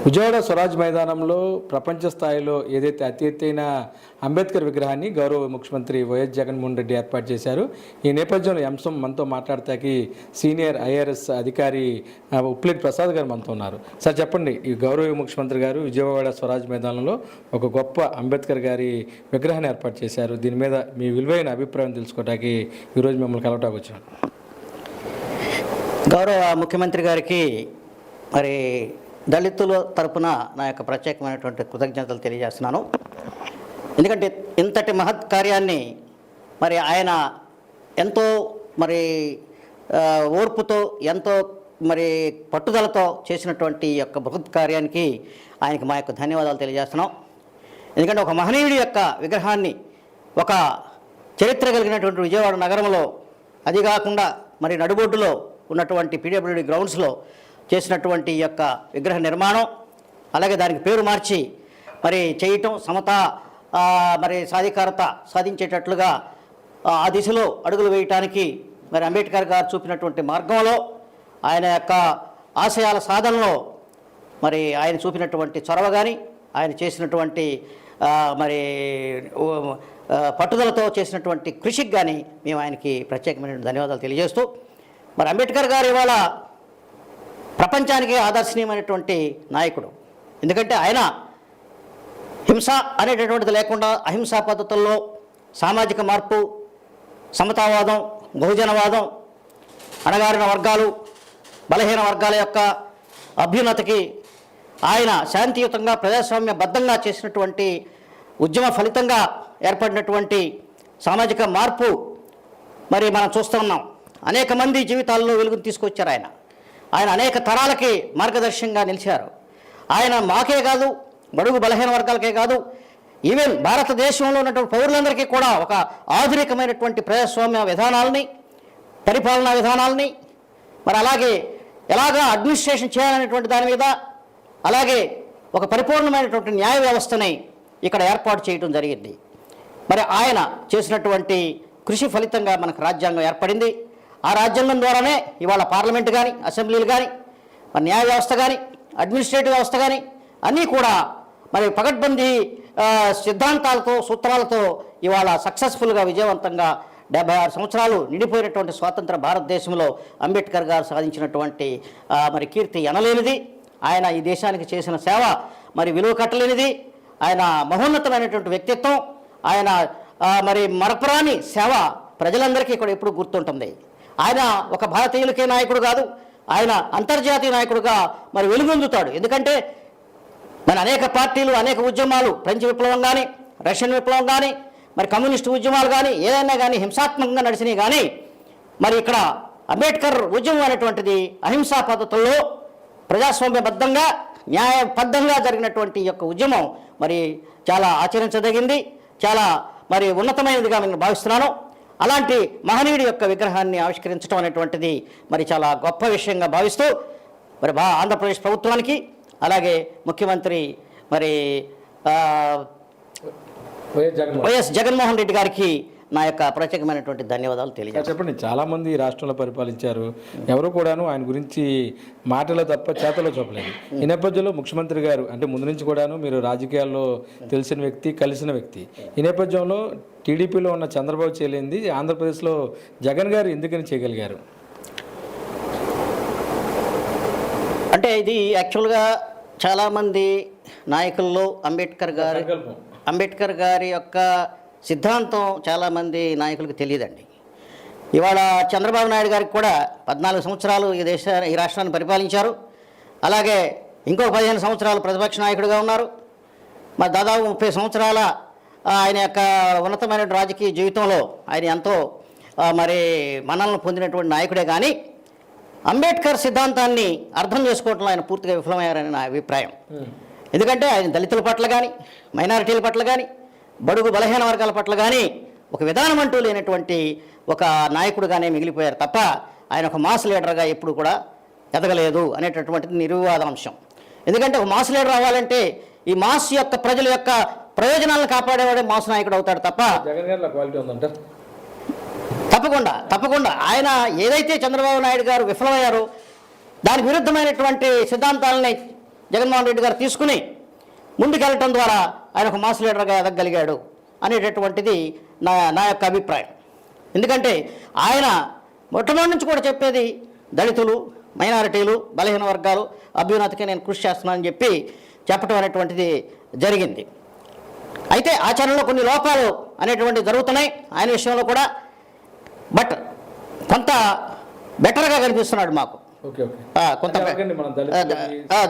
విజయవాడ స్వరాజ్ మైదానంలో ప్రపంచ స్థాయిలో ఏదైతే అతి ఎత్తైన అంబేద్కర్ విగ్రహాన్ని గౌరవ ముఖ్యమంత్రి వైఎస్ జగన్మోహన్ రెడ్డి ఏర్పాటు చేశారు. ఈ నేపథ్యంలో ఈ అంశం మనతో మాట్లాడతాకి సీనియర్ ఐఆర్ఎస్ అధికారి ఉప్లేటి ప్రసాద్ గారు మనతో ఉన్నారు. సార్ చెప్పండి, ఈ గౌరవ ముఖ్యమంత్రి గారు విజయవాడ స్వరాజ్ మైదానంలో ఒక గొప్ప అంబేద్కర్ గారి విగ్రహాన్ని ఏర్పాటు చేశారు. దీని మీద మీ విలువైన అభిప్రాయం తెలుసుకోవడానికి ఈరోజు మిమ్మల్ని కలవటానికి వచ్చాను. గౌరవ ముఖ్యమంత్రి గారికి మరి దళితుల తరపున నా యొక్క ప్రత్యేకమైనటువంటి కృతజ్ఞతలు తెలియజేస్తున్నాను. ఎందుకంటే ఇంతటి మహత్ కార్యాన్ని మరి ఆయన ఎంతో మరి ఓర్పుతో ఎంతో మరి పట్టుదలతో చేసినటువంటి యొక్క బృహత్ కార్యానికి ఆయనకి మా యొక్క ధన్యవాదాలు తెలియజేస్తున్నాం. ఎందుకంటే ఒక మహనీయుడి యొక్క విగ్రహాన్ని ఒక చరిత్ర కలిగినటువంటి విజయవాడ నగరంలో, అది కాకుండా మరి నడుబొడ్డులో ఉన్నటువంటి పీడబ్ల్యూడీ గ్రౌండ్స్లో చేసినటువంటి యొక్క విగ్రహ నిర్మాణం, అలాగే దానికి పేరు మార్చి మరి చేయటం, సమత మరి సాధికారత సాధించేటట్లుగా ఆ దిశలో అడుగులు వేయటానికి మరి అంబేద్కర్ గారు చూపినటువంటి మార్గంలో, ఆయన యొక్క ఆశయాల సాధనలో మరి ఆయన చూపినటువంటి చొరవ కానీ, ఆయన చేసినటువంటి మరి పట్టుదలతో చేసినటువంటి కృషికి కానీ మేము ఆయనకి ప్రత్యేకమైన ధన్యవాదాలు తెలియజేస్తూ, మరి అంబేద్కర్ గారు ఇవాళ ప్రపంచానికి ఆదర్శనీయమైనటువంటి నాయకుడు. ఎందుకంటే ఆయన హింస అనేటటువంటిది లేకుండా అహింసా పద్ధతుల్లో సామాజిక మార్పు, సమతావాదం, బహుజనవాదం, అణగారిన వర్గాలు, బలహీన వర్గాల యొక్క అభ్యున్నతికి ఆయన శాంతియుతంగా ప్రజాస్వామ్యబద్ధంగా చేసినటువంటి ఉద్యమ ఫలితంగా ఏర్పడినటువంటి సామాజిక మార్పు మరి మనం చూస్తూ ఉన్నాం. అనేక మంది జీవితాల్లో వెలుగును తీసుకొచ్చారు ఆయన. ఆయన అనేక తరాలకి మార్గదర్శకంగా నిలిచారు. ఆయన మాకే కాదు, బడుగు బలహీన వర్గాలకే కాదు, ఈవెన్ భారతదేశంలో ఉన్నటువంటి పౌరులందరికీ కూడా ఒక ఆధునికమైనటువంటి ప్రజాస్వామ్య విధానాలని, పరిపాలనా విధానాలని, మరి అలాగే ఎలాగా అడ్మినిస్ట్రేషన్ చేయాలనేటువంటి దాని మీద, అలాగే ఒక పరిపూర్ణమైనటువంటి న్యాయ వ్యవస్థని ఇక్కడ ఏర్పాటు చేయడం జరిగింది. మరి ఆయన చేసినటువంటి కృషి ఫలితంగా మనకు రాజ్యాంగం ఏర్పడింది. ఆ రాజ్యాంగం ద్వారానే ఇవాళ పార్లమెంటు కానీ, అసెంబ్లీలు కానీ, మరి న్యాయ వ్యవస్థ కానీ, అడ్మినిస్ట్రేటివ్ వ్యవస్థ కానీ అన్నీ కూడా మరి పకడ్బందీ సిద్ధాంతాలతో, సూత్రాలతో ఇవాళ సక్సెస్ఫుల్గా విజయవంతంగా 76 సంవత్సరాలు నిండిపోయినటువంటి స్వాతంత్ర భారతదేశంలో అంబేద్కర్ గారు సాధించినటువంటి మరి కీర్తి ఎనలేనిది. ఆయన ఈ దేశానికి చేసిన సేవ మరి విలువ కట్టలేనిది. ఆయన మహోన్నతమైనటువంటి వ్యక్తిత్వం, ఆయన మరి మరపురాని సేవ ప్రజలందరికీ ఇక్కడ ఎప్పుడు గుర్తుంటుంది. ఆయన ఒక భారతీయులకే నాయకుడు కాదు, ఆయన అంతర్జాతీయ నాయకుడుగా మరి వెలుగొందుతాడు. ఎందుకంటే మన అనేక పార్టీలు, అనేక ఉద్యమాలు, ఫ్రెంచ్ విప్లవం కానీ, రష్యన్ విప్లవం కానీ, మరి కమ్యూనిస్టు ఉద్యమాలు కానీ, ఏదైనా కానీ హింసాత్మకంగా నడిచినాయి. కానీ మరి ఇక్కడ అంబేద్కర్ ఉద్యమం అనేటువంటిది అహింసా పద్ధతుల్లో ప్రజాస్వామ్యబద్ధంగా, న్యాయబద్ధంగా జరిగినటువంటి యొక్క ఉద్యమం మరి చాలా ఆచరించదగింది, చాలా మరి ఉన్నతమైనదిగా నేను భావిస్తున్నాను. అలాంటి మహనీయుడి యొక్క విగ్రహాన్ని ఆవిష్కరించడం అనేటువంటిది మరి చాలా గొప్ప విషయంగా భావిస్తూ, మరి ఆంధ్రప్రదేశ్ ప్రభుత్వానికి, అలాగే ముఖ్యమంత్రి మరి వైఎస్ జగన్మోహన్ రెడ్డి గారికి నా యొక్క ప్రత్యేకమైనటువంటి ధన్యవాదాలు తెలియజేస్తాను. చెప్పండి, చాలామంది రాష్ట్రంలో పరిపాలించారు, ఎవరు కూడాను ఆయన గురించి మాటలో తప్ప చేతలో చూపలేదు. ఈ నేపథ్యంలో ముఖ్యమంత్రి గారు అంటే ముందు నుంచి కూడాను మీరు రాజకీయాల్లో తెలిసిన వ్యక్తి, కలిసిన వ్యక్తి. ఈ నేపథ్యంలో టీడీపీలో ఉన్న చంద్రబాబు చేయలేంది ఆంధ్రప్రదేశ్లో జగన్ గారు ఎందుకని చేయగలిగారు? అంటే ఇది యాక్చువల్గా చాలామంది నాయకుల్లో అంబేద్కర్ గారి యొక్క సిద్ధాంతం చాలామంది నాయకులకు తెలియదండి. ఇవాళ చంద్రబాబు నాయుడు గారికి కూడా 14 సంవత్సరాలు ఈ రాష్ట్రాన్ని పరిపాలించారు. అలాగే ఇంకో 15 సంవత్సరాలు ప్రతిపక్ష నాయకుడిగా ఉన్నారు. మరి దాదాపు 30 సంవత్సరాల ఆయన యొక్క ఉన్నతమైన రాజకీయ జీవితంలో ఆయన ఎంతో మరి మన్ననలు పొందినటువంటి నాయకుడే. కానీ అంబేద్కర్ సిద్ధాంతాన్ని అర్థం చేసుకోవడంలో ఆయన పూర్తిగా విఫలమయ్యారని నా అభిప్రాయం. ఎందుకంటే ఆయన దళితుల పట్ల కానీ, మైనారిటీల పట్ల కానీ, బడుగు బలహీన వర్గాల పట్ల కానీ ఒక విధానం అంటూ లేనటువంటి ఒక నాయకుడుగానే మిగిలిపోయారు తప్ప ఆయన ఒక మాస్ లీడర్గా ఎప్పుడు కూడా ఎదగలేదు అనేటటువంటిది నిర్వివాదాంశం. ఎందుకంటే ఒక మాస్ లీడర్ అవ్వాలంటే ఈ మాస్ యొక్క ప్రజల యొక్క ప్రయోజనాలను కాపాడేవాడే మాస్ నాయకుడు అవుతాడు తప్ప తప్పకుండా ఆయన ఏదైతే చంద్రబాబు నాయుడు గారు విఫలమయ్యారో దానికి విరుద్ధమైనటువంటి సిద్ధాంతాలని జగన్మోహన్ రెడ్డి గారు తీసుకుని ముందుకెళ్ళటం ద్వారా ఆయన ఒక మాస్ లీడర్గా ఎదగగలిగాడు అనేటటువంటిది నా యొక్క అభిప్రాయం. ఎందుకంటే ఆయన మొట్టమొదటి నుంచి కూడా చెప్పేది దళితులు, మైనారిటీలు, బలహీన వర్గాలు అభ్యున్నతికి నేను కృషి చేస్తున్నానని చెప్పి చెప్పడం అనేటువంటిది జరిగింది. అయితే ఆచరణలో కొన్ని లోపాలు అనేటువంటివి జరుగుతున్నాయి ఆయన విషయంలో కూడా. బట్ కొంత బెటర్గా కనిపిస్తున్నాడు మాకు. ఓకే ఓకే కొంత మనం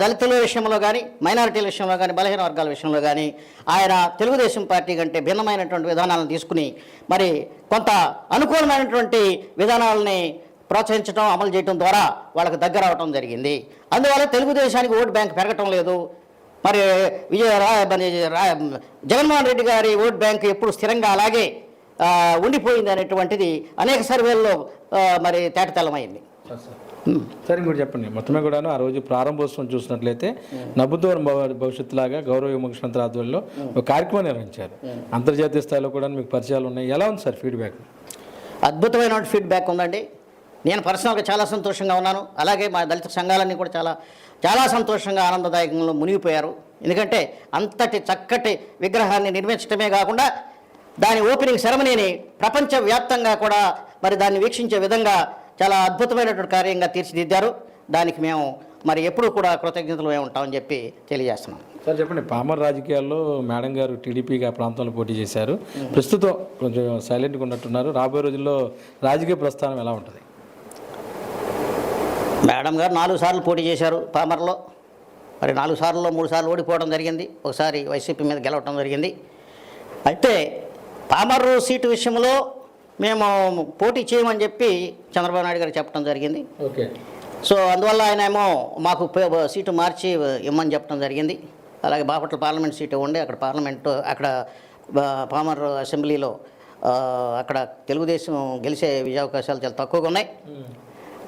దళితుల విషయంలో కానీ, మైనారిటీల విషయంలో కానీ, బలహీన వర్గాల విషయంలో కానీ ఆయన తెలుగుదేశం పార్టీ కంటే భిన్నమైనటువంటి విధానాలను తీసుకుని మరి కొంత అనుకూలమైనటువంటి విధానాలని ప్రోత్సహించడం, అమలు చేయడం ద్వారా వాళ్ళకి దగ్గర అవడం జరిగింది. అందువల్ల తెలుగుదేశానికి ఓటు బ్యాంక్ పెరగటం లేదు. మరి జగన్మోహన్ రెడ్డి గారి ఓట్ బ్యాంక్ ఎప్పుడు స్థిరంగా అలాగే ఉండిపోయింది అనేటువంటిది అనేక సర్వేల్లో మరి తేటతెల్లమైంది. సరే ఇంకోటి చెప్పండి, మొత్తమే కూడాను ఆ రోజు ప్రారంభోత్సవం చూసినట్లయితే నవ్వుతోని భవిష్యత్తులాగా గౌరవ ముఖ్యమంత్రి ఆధ్వర్యంలో ఒక కార్యక్రమం నిర్వహించారు. అంతర్జాతీయ స్థాయిలో కూడా మీకు పరిచయాలు ఉన్నాయి. ఎలా ఉంది సార్ ఫీడ్బ్యాక్? అద్భుతమైన ఫీడ్బ్యాక్ ఉందండి. నేను పర్సనల్గా చాలా సంతోషంగా ఉన్నాను. అలాగే మా దళిత సంఘాలన్నీ కూడా చాలా చాలా సంతోషంగా ఆనందదాయకంలో మునిగిపోయారు. ఎందుకంటే అంతటి చక్కటి విగ్రహాన్ని నిర్మించడమే కాకుండా దాని ఓపెనింగ్ సెరమనీని ప్రపంచవ్యాప్తంగా కూడా మరి దాన్ని వీక్షించే విధంగా చాలా అద్భుతమైనటువంటి కార్యంగా తీర్చిదిద్దారు. దానికి మేము మరి ఎప్పుడూ కూడా కృతజ్ఞతలు ఉంటామని చెప్పి తెలియజేస్తున్నాం. సార్ చెప్పండి, పామర్ రాజకీయాల్లో మేడం గారు టీడీపీగా ప్రాంతంలో పోటీ చేశారు. ప్రస్తుతం కొంచెం సైలెంట్గా ఉన్నట్టున్నారు. రాబోయే రోజుల్లో రాజకీయ ప్రస్థానం ఎలా ఉంటుంది? మేడం గారు 4 సార్లు పోటీ చేశారు పామర్లో. మరి 4 సార్లలో 3 సార్లు ఓడిపోవడం జరిగింది. ఒకసారి వైసీపీ మీద గెలవడం జరిగింది. అయితే పామర్ సీటు విషయంలో మేము పోటీ చేయమని చెప్పి చంద్రబాబు నాయుడు గారికి చెప్పడం జరిగింది. ఓకే. సో అందువల్ల ఆయన ఏమో మాకు సీటు మార్చి ఇమ్మని చెప్పడం జరిగింది. అలాగే బాపట్ల పార్లమెంట్ సీటు ఉండి అక్కడ పామర్ అసెంబ్లీలో అక్కడ తెలుగుదేశం గెలిచే విజయావకాశాలు చాలా తక్కువగా ఉన్నాయి.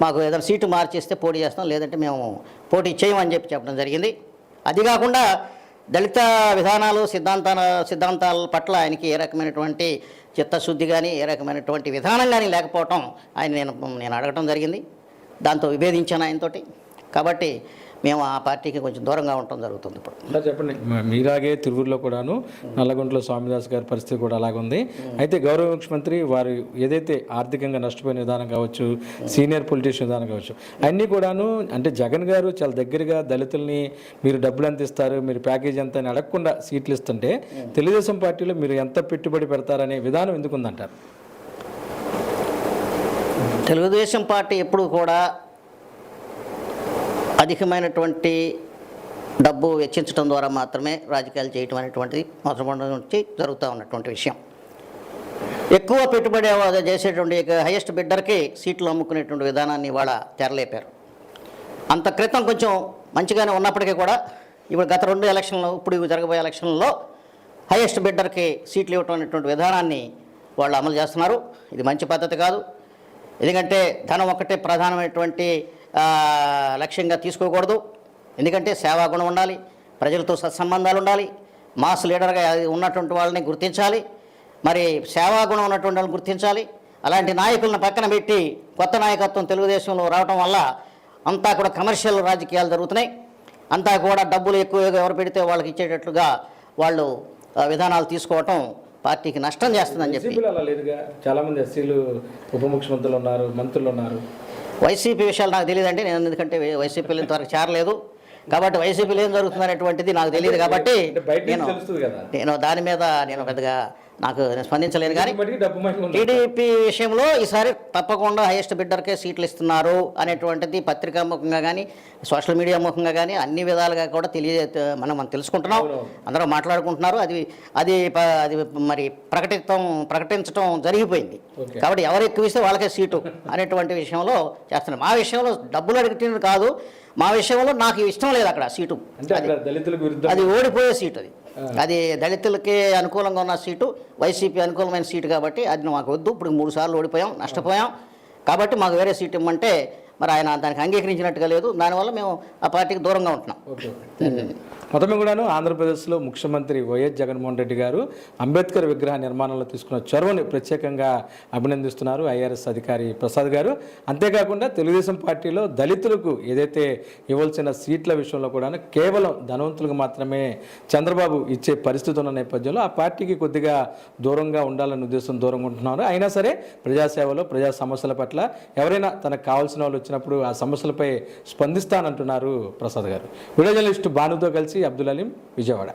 మాకు ఏదైనా సీటు మార్చిస్తే పోటీ చేస్తాం, లేదంటే మేము పోటీ చేయమని చెప్పి చెప్పడం జరిగింది. అది కాకుండా దళిత విధానాలు సిద్ధాంతాల పట్ల ఆయనకి ఏ రకమైనటువంటి చిత్తశుద్ధి కానీ, ఏ రకమైనటువంటి విధానం కానీ లేకపోవటం నేను అడగటం జరిగింది. దాంతో విభేదించాను ఆయనతోటి. కాబట్టి మేము ఆ పార్టీకి కొంచెం దూరంగా ఉండటం జరుగుతుంది. ఇప్పుడు సార్ చెప్పండి, మీలాగే తిరువురులో కూడాను నల్లగొండలో స్వామిదాస్ గారి పరిస్థితి కూడా అలాగే ఉంది. అయితే గౌరవ ముఖ్యమంత్రి వారు ఏదైతే ఆర్థికంగా నష్టపోయిన విధానం కావచ్చు, సీనియర్ పొలిటీషియన్ విధానం కావచ్చు, అన్నీ కూడాను అంటే జగన్ గారు చాలా దగ్గరగా దళితుల్ని మీరు డబ్బులు ఎంత ఇస్తారు, మీరు ప్యాకేజ్ ఎంత అని అడగకుండా సీట్లు ఇస్తుంటే తెలుగుదేశం పార్టీలో మీరు ఎంత పెట్టుబడి పెడతారనే విధానం ఎందుకుందంటారు? తెలుగుదేశం పార్టీ ఎప్పుడు కూడా అధికమైనటువంటి డబ్బు వెచ్చించడం ద్వారా మాత్రమే రాజకీయాలు చేయటం అనేటువంటిది మొదటి నుంచి జరుగుతూ ఉన్నటువంటి విషయం. ఎక్కువ పెట్టుబడి చేసేటువంటి హైయెస్ట్ బిడ్డర్కి సీట్లు అమ్ముకునేటువంటి విధానాన్ని ఇవాళ తెరలేపారు. అంత క్రితం కొంచెం మంచిగానే ఉన్నప్పటికీ కూడా ఇప్పుడు గత 2 ఎలక్షన్లు, ఇప్పుడు జరగబోయే ఎలక్షన్లలో హైయెస్ట్ బిడ్డర్కి సీట్లు ఇవ్వటం అనేటువంటి విధానాన్ని వాళ్ళు అమలు చేస్తున్నారు. ఇది మంచి పద్ధతి కాదు. ఎందుకంటే ధనం ఒక్కటే ప్రధానమైనటువంటి లక్ష్యంగా తీసుకోకూడదు. ఎందుకంటే సేవాగుణం ఉండాలి, ప్రజలతో సత్సంబంధాలు ఉండాలి, మాస్ లీడర్గా ఉన్నటువంటి వాళ్ళని గుర్తించాలి, మరి సేవాగుణం ఉన్నటువంటి వాళ్ళని గుర్తించాలి. అలాంటి నాయకులను పక్కన పెట్టి కొత్త నాయకత్వం తెలుగుదేశంలో రావడం వల్ల అంతా కూడా కమర్షియల్ రాజకీయాలు జరుగుతున్నాయి. అంతా కూడా డబ్బులు ఎక్కువగా ఎవరు పెడితే వాళ్ళకి ఇచ్చేటట్లుగా వాళ్ళు విధానాలు తీసుకోవటం పార్టీకి నష్టం చేస్తుందని చెప్పి. అలా లేదుగా, చాలామంది ఎస్సీలు ఉప ముఖ్యమంత్రులు ఉన్నారు, మంత్రులు ఉన్నారు. వైసీపీ విషయాలు నాకు తెలియదండి. నేను ఎందుకంటే వైసీపీలో ఇంతవరకు చేరలేదు కాబట్టి వైసీపీలో ఏం జరుగుతుంది అనేటువంటిది నాకు తెలియదు. కాబట్టి నేను దాని మీద పెద్దగా నేను స్పందించలేను. కానీ టీడీపీ విషయంలో ఈసారి తప్పకుండా హైయెస్ట్ బిడ్డర్కే సీట్లు ఇస్తున్నారు అనేటువంటిది పత్రికా ముఖంగా కానీ, సోషల్ మీడియా ముఖంగా కానీ అన్ని విధాలుగా కూడా మనం తెలుసుకుంటున్నాం. అందరూ మాట్లాడుకుంటున్నారు. అది మరి ప్రకటించడం జరిగిపోయింది. కాబట్టి ఎవరు ఎక్కువ ఇస్తే వాళ్ళకే సీటు అనేటువంటి విషయంలో చేస్తున్నారు. మా విషయంలో డబ్బులు అడిగితే కాదు, మా విషయంలో నాకు ఇష్టం లేదు అక్కడ సీటు. అది ఓడిపోయే సీటు. అది దళితులకి అనుకూలంగా ఉన్న సీటు, వైసీపీ అనుకూలమైన సీటు. కాబట్టి అది మాకు వద్దు. ఇప్పుడు 3 సార్లు ఓడిపోయాం, నష్టపోయాం. కాబట్టి మాకు వేరే సీటు ఇమ్మంటే మరి ఆయన దానికి అంగీకరించినట్టుగా లేదు. దానివల్ల మేము ఆ పార్టీకి దూరంగా ఉంటున్నాం. మొత్తం కూడాను ఆంధ్రప్రదేశ్లో ముఖ్యమంత్రి వైఎస్ జగన్మోహన్ రెడ్డి గారు అంబేద్కర్ విగ్రహ నిర్మాణంలో తీసుకున్న చొరవని ప్రత్యేకంగా అభినందిస్తున్నారు ఐఆర్ఎస్ అధికారి ప్రసాద్ గారు. అంతేకాకుండా తెలుగుదేశం పార్టీలో దళితులకు ఏదైతే ఇవ్వాల్సిన సీట్ల విషయంలో కూడా కేవలం ధనవంతులకు మాత్రమే చంద్రబాబు ఇచ్చే పరిస్థితి ఉన్న నేపథ్యంలో ఆ పార్టీకి కొద్దిగా దూరంగా ఉండాలనే ఉద్దేశం దూరంగా ఉంటున్నారు. అయినా సరే ప్రజాసేవలో ప్రజా సమస్యల పట్ల ఎవరైనా తనకు కావాల్సిన వాళ్ళు వచ్చినప్పుడు ఆ సమస్యలపై స్పందిస్తానంటున్నారు ప్రసాద్ గారు. వీడియో జర్నలిస్టు భానుతో కలిసి అబ్దుల్ అలీం, విజయవాడ.